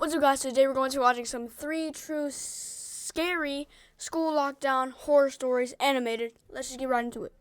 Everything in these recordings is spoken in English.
What's up, guys? Today we're going to be watching some 3 true scary school lockdown horror stories animated. Let's just get right into it.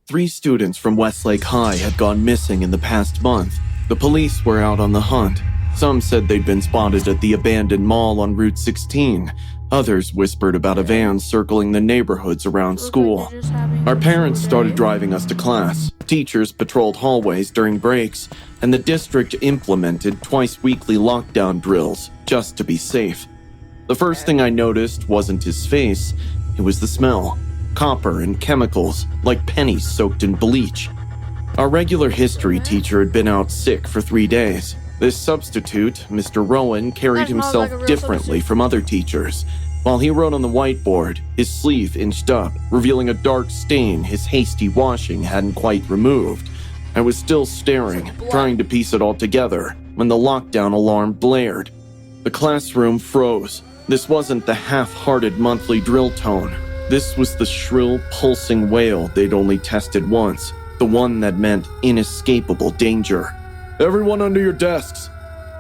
Three students from Westlake High had gone missing in the past month. The police were out on the hunt. Some said they'd been spotted at the abandoned mall on Route 16. Others whispered about a van circling the neighborhoods around school. Our parents started driving us to class. Teachers patrolled hallways during breaks, and the district implemented twice-weekly lockdown drills just to be safe. The first thing I noticed wasn't his face, it was the smell. Copper and chemicals, like pennies soaked in bleach. Our regular history teacher had been out sick for 3 days. This substitute, Mr. Rowan, carried himself differently from other teachers. While he wrote on the whiteboard, his sleeve inched up, revealing a dark stain his hasty washing hadn't quite removed. I was still staring, trying to piece it all together, when the lockdown alarm blared. The classroom froze. This wasn't the half-hearted monthly drill tone. This was the shrill, pulsing wail they'd only tested once, the one that meant inescapable danger. "Everyone under your desks,"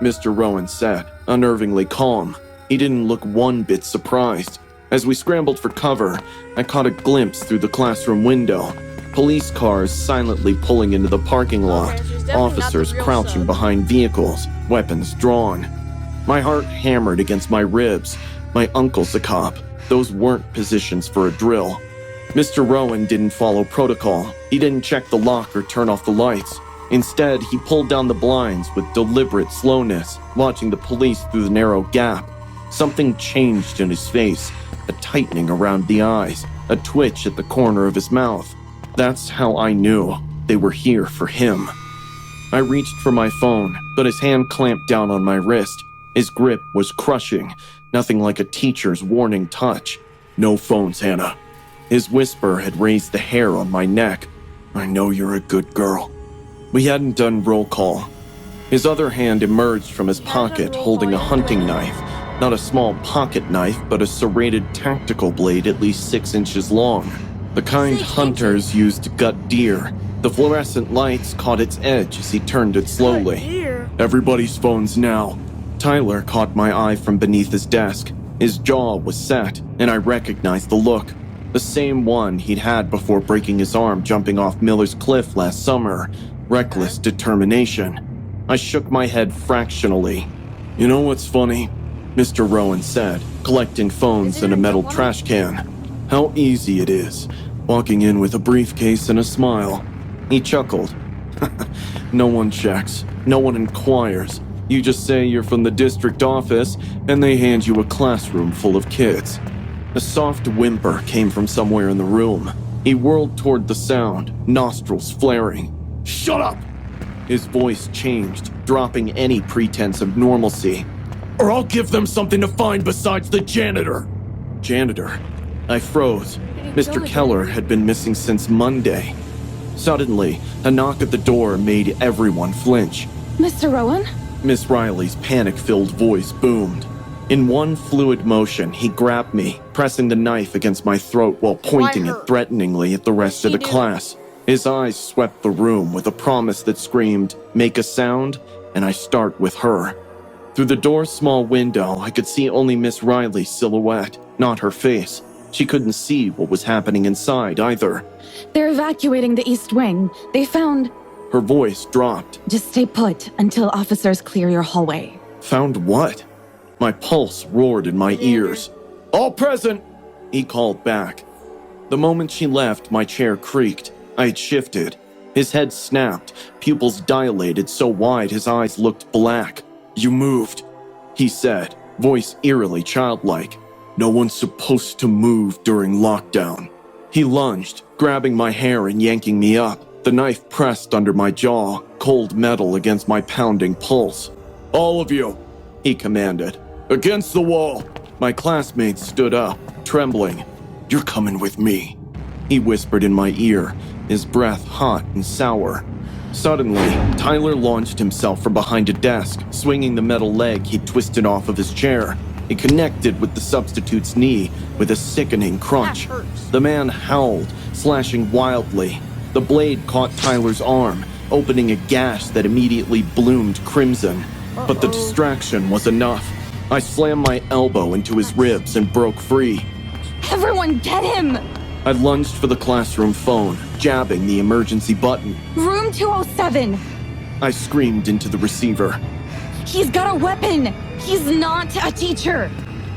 Mr. Rowan said, unnervingly calm. He didn't look one bit surprised. As we scrambled for cover, I caught a glimpse through the classroom window. Police cars silently pulling into the parking lot, officers crouching behind vehicles, weapons drawn. My heart hammered against my ribs. My uncle's a cop. Those weren't positions for a drill. Mr. Rowan didn't follow protocol. He didn't check the lock or turn off the lights. Instead, he pulled down the blinds with deliberate slowness, watching the police through the narrow gap. Something changed in his face, a tightening around the eyes, a twitch at the corner of his mouth. That's how I knew they were here for him. I reached for my phone, but his hand clamped down on my wrist. His grip was crushing, nothing like a teacher's warning touch. "No phones, Hannah." His whisper had raised the hair on my neck. "I know you're a good girl." We hadn't done roll call. His other hand emerged from his pocket holding a hunting knife. Not a small pocket knife, but a serrated tactical blade at least 6 inches long. The kind hunters used to gut deer. The fluorescent lights caught its edge as he turned it slowly. "Everybody's phones now." Tyler caught my eye from beneath his desk. His jaw was set, and I recognized the look. The same one he'd had before breaking his arm jumping off Miller's Cliff last summer. Reckless determination. I shook my head fractionally. "You know what's funny?" Mr. Rowan said, collecting phones in a metal trash can. "How easy it is, walking in with a briefcase and a smile." He chuckled. "No one checks. No one inquires. You just say you're from the district office, and they hand you a classroom full of kids." A soft whimper came from somewhere in the room. He whirled toward the sound, nostrils flaring. "Shut up!" His voice changed, dropping any pretense of normalcy. "Or I'll give them something to find besides the janitor." Janitor? I froze. Mr. Keller had been missing since Monday. Suddenly, a knock at the door made everyone flinch. "Mr. Rowan?" Miss Riley's panic-filled voice boomed. In one fluid motion, he grabbed me, pressing the knife against my throat while pointing it threateningly at the rest of the class. His eyes swept the room with a promise that screamed, "Make a sound, and I start with her." Through the door's small window, I could see only Miss Riley's silhouette, not her face. She couldn't see what was happening inside either. "They're evacuating the East Wing. They found..." Her voice dropped. "Just stay put until officers clear your hallway." "Found what?" My pulse roared in my ears. "All present!" he called back. The moment she left, my chair creaked. I had shifted. His head snapped, pupils dilated so wide his eyes looked black. "You moved," he said, voice eerily childlike. "No one's supposed to move during lockdown." He lunged, grabbing my hair and yanking me up, the knife pressed under my jaw, cold metal against my pounding pulse. "All of you," he commanded. "Against the wall." My classmates stood up, trembling. "You're coming with me," he whispered in my ear, his breath hot and sour. Suddenly, Tyler launched himself from behind a desk, swinging the metal leg he'd twisted off of his chair. It connected with the substitute's knee with a sickening crunch. The man howled, slashing wildly. The blade caught Tyler's arm, opening a gash that immediately bloomed crimson. But the distraction was enough. I slammed my elbow into his ribs and broke free. Everyone get him! I lunged for the classroom phone, jabbing the emergency button. Room 207! I screamed into the receiver. He's got a weapon! He's not a teacher!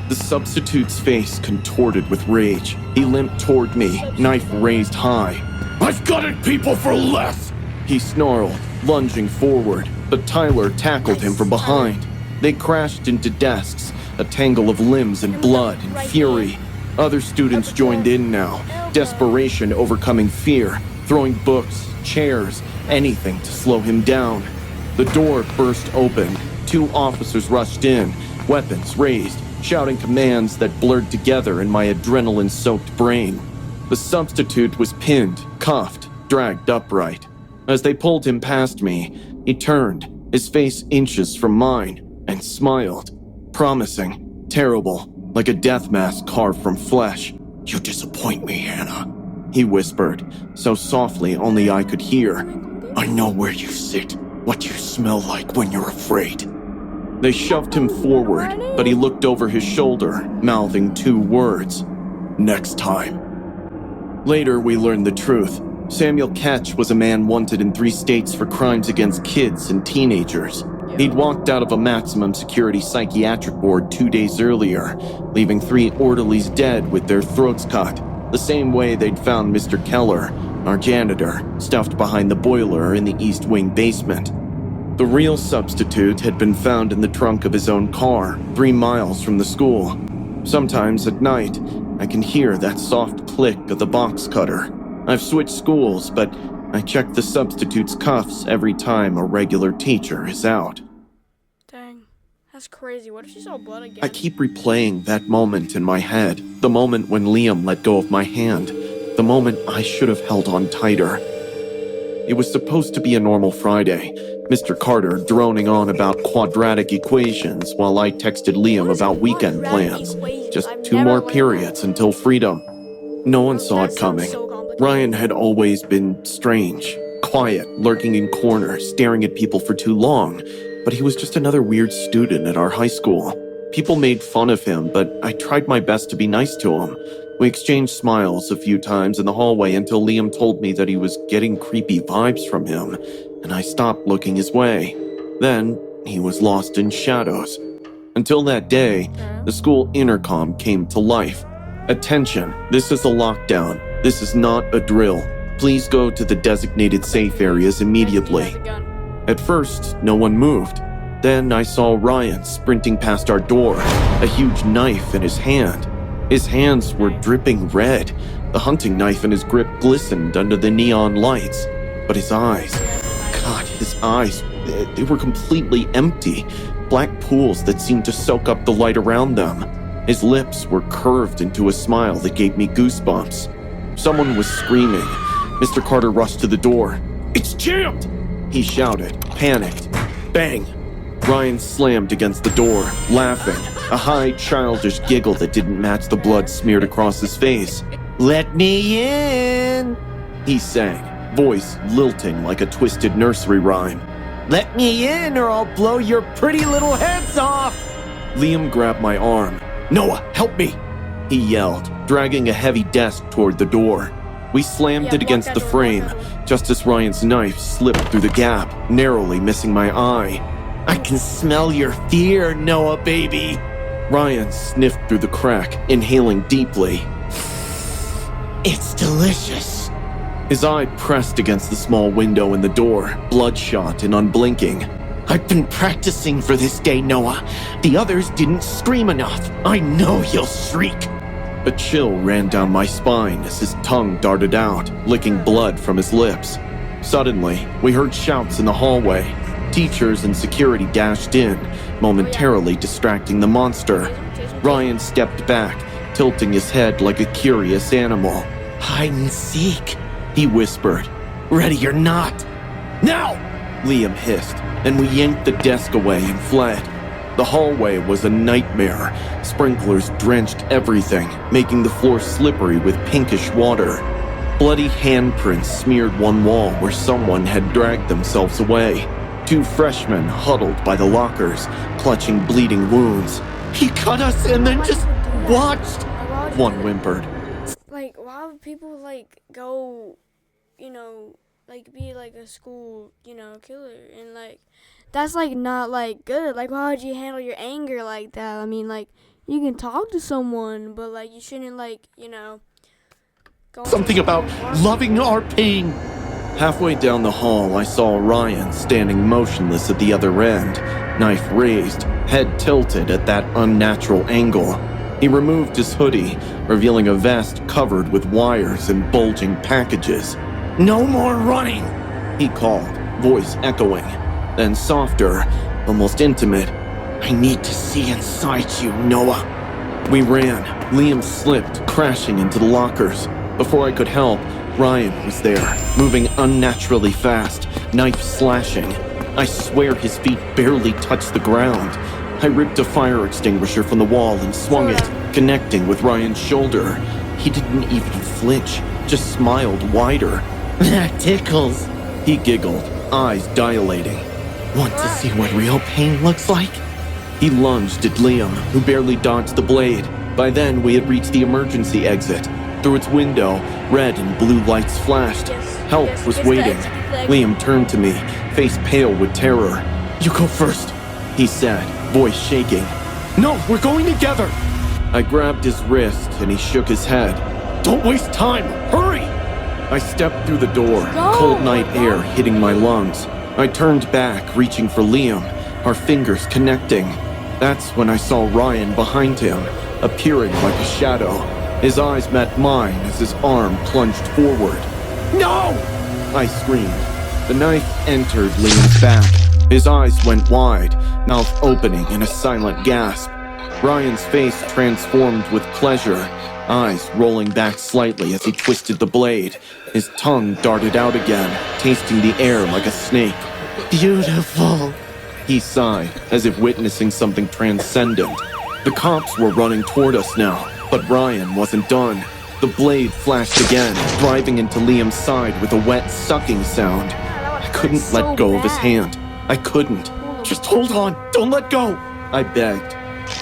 The substitute's face contorted with rage. He limped toward me, knife raised high. "I've got it, people, for less!" He snarled, lunging forward, but Tyler tackled him from behind. They crashed into desks, a tangle of limbs and blood and fury. Other students joined in now, desperation overcoming fear, throwing books, chairs, anything to slow him down. The door burst open. 2 officers rushed in, weapons raised, shouting commands that blurred together in my adrenaline-soaked brain. The substitute was pinned, cuffed, dragged upright. As they pulled him past me, he turned, his face inches from mine, and smiled. Promising, terrible, like a death mask carved from flesh. "You disappoint me, Hannah," he whispered, so softly only I could hear. "I know where you sit, what you smell like when you're afraid." They shoved him forward, but he looked over his shoulder, mouthing 2 words. "Next time." Later, we learned the truth. Samuel Ketch was a man wanted in 3 states for crimes against kids and teenagers. He'd walked out of a maximum security psychiatric ward 2 days earlier, leaving 3 orderlies dead with their throats cut, the same way they'd found Mr. Keller, our janitor, stuffed behind the boiler in the East Wing basement. The real substitute had been found in the trunk of his own car, 3 miles from the school. Sometimes at night, I can hear that soft click of the box cutter. I've switched schools, but I check the substitute's cuffs every time a regular teacher is out. Dang, that's crazy. What if she saw blood again? I keep replaying that moment in my head, the moment when Liam let go of my hand, the moment I should have held on tighter. It was supposed to be a normal Friday, Mr. Carter droning on about quadratic equations while I texted Liam about weekend plans. Just 2 more periods until freedom. No one saw it coming. Ryan had always been strange, quiet, lurking in corners, staring at people for too long, but he was just another weird student at our high school. People made fun of him, but I tried my best to be nice to him. We exchanged smiles a few times in the hallway until Liam told me that he was getting creepy vibes from him, and I stopped looking his way. Then, he was lost in shadows. Until that day, the school intercom came to life. "Attention, this is a lockdown. This is not a drill. Please go to the designated safe areas immediately." At first, no one moved. Then I saw Ryan sprinting past our door, a huge knife in his hand. His hands were dripping red. The hunting knife in his grip glistened under the neon lights. But his eyes, his eyes, they were completely empty. Black pools that seemed to soak up the light around them. His lips were curved into a smile that gave me goosebumps. Someone was screaming. Mr. Carter rushed to the door. "It's jammed!" he shouted, panicked. Bang! Ryan slammed against the door, laughing, a high, childish giggle that didn't match the blood smeared across his face. "Let me in!" he sang, voice lilting like a twisted nursery rhyme. "Let me in or I'll blow your pretty little heads off!" Liam grabbed my arm. "Noah, help me!" he yelled, dragging a heavy desk toward the door. We slammed it against the frame, just as Ryan's knife slipped through the gap, narrowly missing my eye. "I can smell your fear, Noah, baby!" Ryan sniffed through the crack, inhaling deeply. "It's delicious." His eye pressed against the small window in the door, bloodshot and unblinking. "I've been practicing for this day, Noah. The others didn't scream enough. I know you'll shriek." A chill ran down my spine as his tongue darted out, licking blood from his lips. Suddenly, we heard shouts in the hallway. Teachers and security dashed in, momentarily distracting the monster. Ryan stepped back, tilting his head like a curious animal. "Hide and seek," he whispered. "Ready or not?" "Now!" Liam hissed, and we yanked the desk away and fled. The hallway was a nightmare. Sprinklers drenched everything, making the floor slippery with pinkish water. Bloody handprints smeared one wall where someone had dragged themselves away. 2 freshmen huddled by the lockers, clutching bleeding wounds. "He cut us and then just watched," one whimpered. Like, why would people, like, go, you know, like, be, like, a school, you know, killer? And, like, that's, like, not, like, good. Like, why would you handle your anger like that? I mean, like, you can talk to someone, but, like, you shouldn't, like, you know, go Something about loving our pain. Halfway down the hall, I saw Ryan standing motionless at the other end, knife raised, head tilted at that unnatural angle. He removed his hoodie, revealing a vest covered with wires and bulging packages. "No more running," he called, voice echoing. Then softer, almost intimate, "I need to see inside you, Noah." We ran. Liam slipped, crashing into the lockers. Before I could help, Ryan was there, moving unnaturally fast, knife slashing. I swear his feet barely touched the ground. I ripped a fire extinguisher from the wall and swung it, connecting with Ryan's shoulder. He didn't even flinch, just smiled wider. "That tickles," he giggled, eyes dilating. "Want to see what real pain looks like?" He lunged at Liam, who barely dodged the blade. By then, we had reached the emergency exit. Through its window, red and blue lights flashed. Help was waiting. Liam turned to me, face pale with terror. "You go first," he said, voice shaking. "No, we're going together." I grabbed his wrist and he shook his head. "Don't waste time, hurry!" I stepped through the door, cold night air hitting my lungs. I turned back, reaching for Liam, our fingers connecting. That's when I saw Ryan behind him, appearing like a shadow. His eyes met mine as his arm plunged forward. "No!" I screamed. The knife entered Liam's back. His eyes went wide, mouth opening in a silent gasp. Ryan's face transformed with pleasure, eyes rolling back slightly as he twisted the blade. His tongue darted out again, tasting the air like a snake. "Beautiful," he sighed, as if witnessing something transcendent. The cops were running toward us now, but Ryan wasn't done. The blade flashed again, driving into Liam's side with a wet sucking sound. I couldn't let go of his hand. I couldn't. "Just hold on, don't let go," I begged.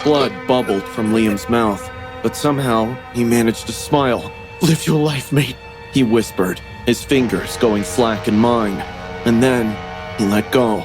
Blood bubbled from Liam's mouth, but somehow he managed to smile. "Live your life, mate," he whispered, his fingers going slack in mine. And then he let go.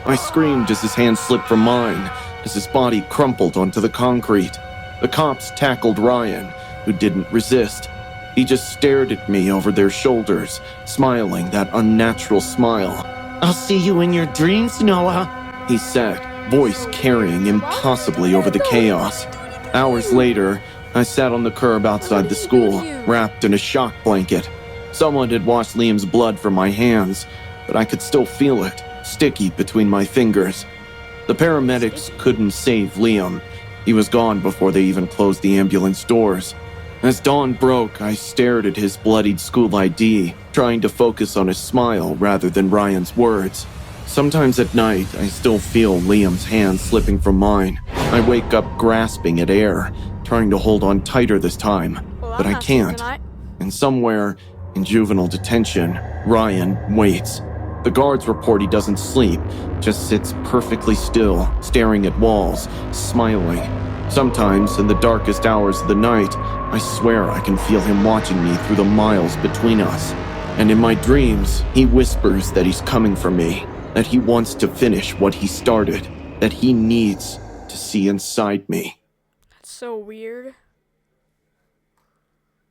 I screamed as his hand slipped from mine, as his body crumpled onto the concrete. The cops tackled Ryan, who didn't resist. He just stared at me over their shoulders, smiling that unnatural smile. "I'll see you in your dreams, Noah," he said, voice carrying impossibly over the chaos. Hours later, I sat on the curb outside the school, wrapped in a shock blanket. Someone had washed Liam's blood from my hands, but I could still feel it, sticky between my fingers. The paramedics couldn't save Liam. He was gone before they even closed the ambulance doors. As dawn broke, I stared at his bloodied school ID, trying to focus on his smile rather than Ryan's words. Sometimes at night, I still feel Liam's hand slipping from mine. I wake up grasping at air, trying to hold on tighter this time, but I can't. And somewhere in juvenile detention, Ryan waits. The guards report he doesn't sleep, just sits perfectly still, staring at walls, smiling. Sometimes, in the darkest hours of the night, I swear I can feel him watching me through the miles between us. And in my dreams, he whispers that he's coming for me, that he wants to finish what he started, that he needs to see inside me. That's so weird.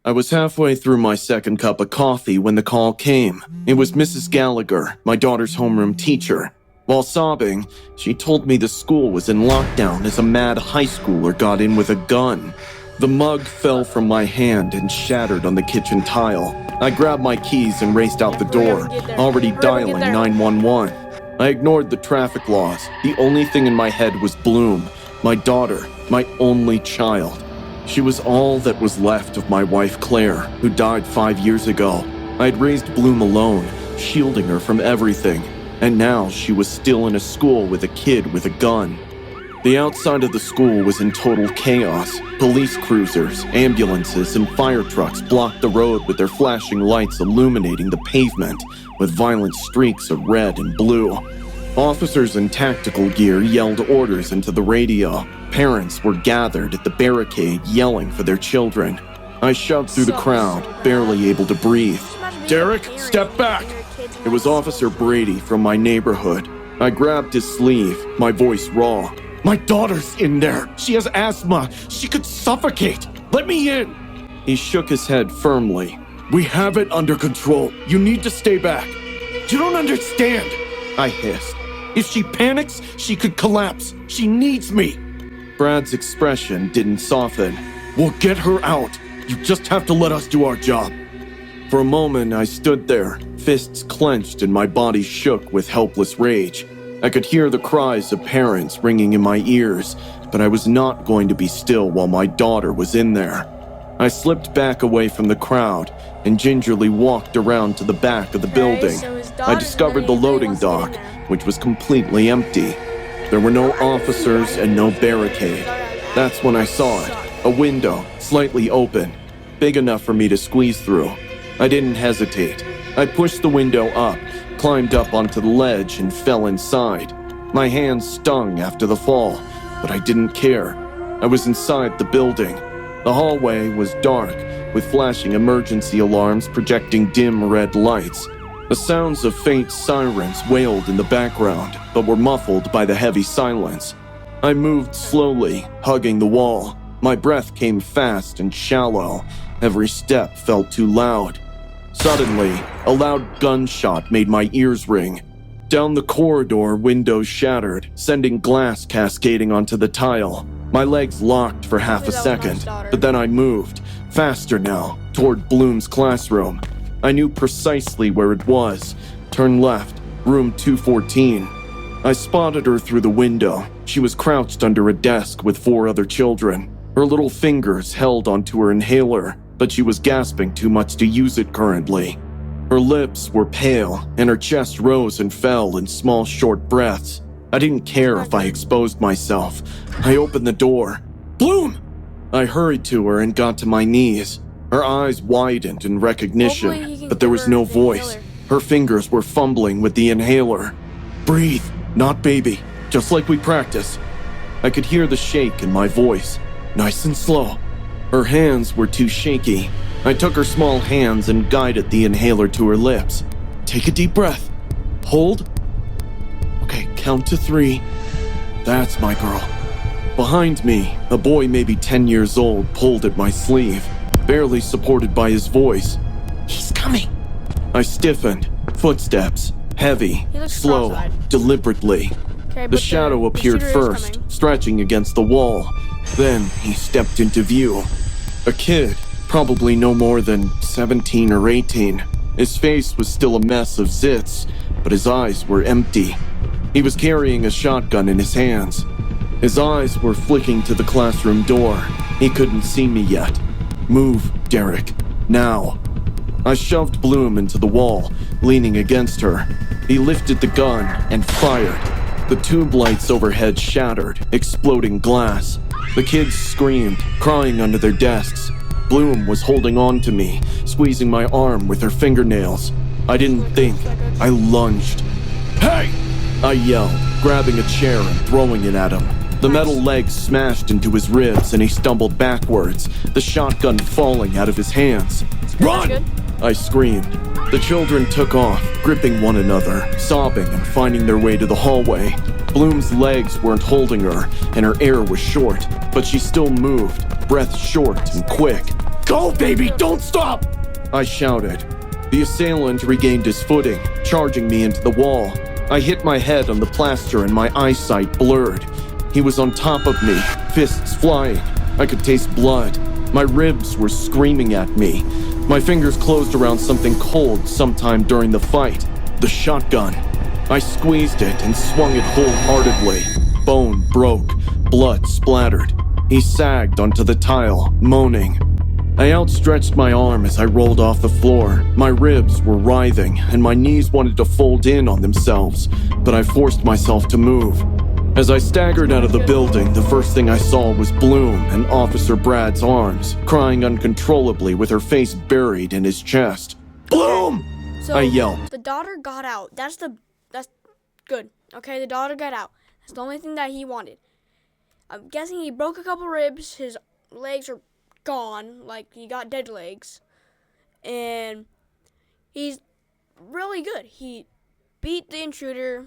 I was halfway through my second cup of coffee when the call came. It was Mrs. Gallagher, my daughter's homeroom teacher. While sobbing, she told me the school was in lockdown as a mad high schooler got in with a gun. The mug fell from my hand and shattered on the kitchen tile. I grabbed my keys and raced out the door, already dialing 911. I ignored the traffic laws. The only thing in my head was Bloom, my daughter, my only child. She was all that was left of my wife Claire, who died 5 years ago. I'd raised Bloom alone, shielding her from everything, and now she was still in a school with a kid with a gun. The outside of the school was in total chaos. Police cruisers, ambulances, and fire trucks blocked the road with their flashing lights illuminating the pavement with violent streaks of red and blue. Officers in tactical gear yelled orders into the radio. Parents were gathered at the barricade yelling for their children. I shoved through the crowd, barely able to breathe. "Derek, step back!" It was Officer Brady from my neighborhood. I grabbed his sleeve, my voice raw. "My daughter's in there. She has asthma. She could suffocate. Let me in." He shook his head firmly. "We have it under control. You need to stay back." "You don't understand," I hissed. "If she panics, she could collapse. She needs me." Brad's expression didn't soften. "We'll get her out. You just have to let us do our job." For a moment, I stood there, fists clenched and my body shook with helpless rage. I could hear the cries of parents ringing in my ears, but I was not going to be still while my daughter was in there. I slipped back away from the crowd and gingerly walked around to the back of the building. I discovered the loading dock, which was completely empty. There were no officers and no barricade. That's when I saw it, a window, slightly open, big enough for me to squeeze through. I didn't hesitate. I pushed the window up, climbed up onto the ledge, and fell inside. My hands stung after the fall, but I didn't care. I was inside the building. The hallway was dark, with flashing emergency alarms projecting dim red lights. The sounds of faint sirens wailed in the background, but were muffled by the heavy silence. I moved slowly, hugging the wall. My breath came fast and shallow. Every step felt too loud. Suddenly, a loud gunshot made my ears ring. Down the corridor, windows shattered, sending glass cascading onto the tile. My legs locked for half a second, but then I moved, faster now, toward Bloom's classroom. I knew precisely where it was. Turn left, room 214. I spotted her through the window. She was crouched under a desk with 4 other children. Her little fingers held onto her inhaler, but she was gasping too much to use it currently. Her lips were pale, and her chest rose and fell in small, short breaths. I didn't care if I exposed myself. I opened the door. "Bloom!" I hurried to her and got to my knees. Her eyes widened in recognition, but there was no voice. Her fingers were fumbling with the inhaler. "Breathe, not baby, just like we practice." I could hear the shake in my voice. "Nice and slow." Her hands were too shaky. I took her small hands and guided the inhaler to her lips. "Take a deep breath. Hold. Okay, count to 3. That's my girl." Behind me, a boy maybe 10 years old pulled at my sleeve, barely supported by his voice. "He's coming." I stiffened. Footsteps, heavy, slow, deliberately. The shadow appeared first, stretching against the wall. Then he stepped into view. A kid, probably no more than 17 or 18. His face was still a mess of zits, but his eyes were empty. He was carrying a shotgun in his hands. His eyes were flicking to the classroom door. He couldn't see me yet. "Move, Derek. Now." I shoved Bloom into the wall, leaning against her. He lifted the gun and fired. The tube lights overhead shattered, exploding glass. The kids screamed, crying under their desks. Bloom was holding on to me, squeezing my arm with her fingernails. I didn't think. I lunged. "Hey!" I yelled, grabbing a chair and throwing it at him. The metal leg smashed into his ribs and he stumbled backwards, the shotgun falling out of his hands. "Run!" I screamed. The children took off, gripping one another, sobbing and finding their way to the hallway. Bloom's legs weren't holding her, and her air was short, but she still moved, breath short and quick. "Go, baby, don't stop!" I shouted. The assailant regained his footing, charging me into the wall. I hit my head on the plaster and my eyesight blurred. He was on top of me, fists flying. I could taste blood. My ribs were screaming at me. My fingers closed around something cold sometime during the fight. The shotgun. I squeezed it and swung it wholeheartedly. Bone broke, blood splattered. He sagged onto the tile, moaning. I outstretched my arm as I rolled off the floor. My ribs were writhing, and my knees wanted to fold in on themselves, but I forced myself to move. As I staggered out of the building, the first thing I saw was Bloom in Officer Brad's arms, crying uncontrollably with her face buried in his chest. Bloom! So I yelped. the daughter got out. That's good. Okay, the daughter got out. That's the only thing that he wanted. I'm guessing he broke a couple ribs. His legs are gone. Like, he got dead legs. And he's really good. He beat the intruder.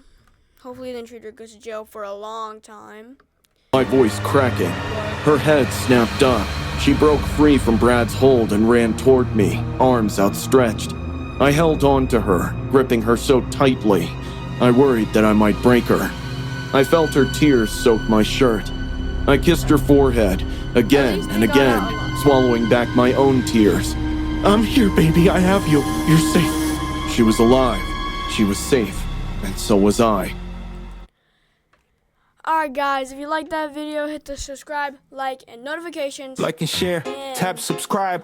Hopefully the intruder goes to jail for a long time. My voice cracking. Her head snapped up. She broke free from Brad's hold and ran toward me, arms outstretched. I held on to her, gripping her so tightly. I worried that I might break her. I felt her tears soak my shirt. I kissed her forehead, again and again, swallowing back my own tears. I'm here, baby, I have you. You're safe. She was alive. She was safe. And so was I. Alright guys, if you liked that video, hit the subscribe, like, and notifications. Like and share, tap subscribe,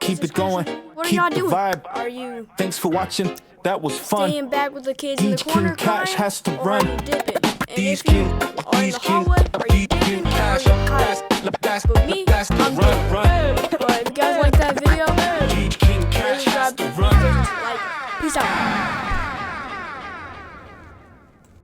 keep it going, What are keep y'all the doing? vibe. Are you Thanks for watching, that was fun. staying back with the kids in the Each corner King Kash crying, has to or run. are you dipping? And These if you King, are in these the King, hallway, are you these dipping King or are Kash, you hiding? But me, I'm dipping. run. But if you guys like that video, Each King Kash subscribe, has to run. like, peace out.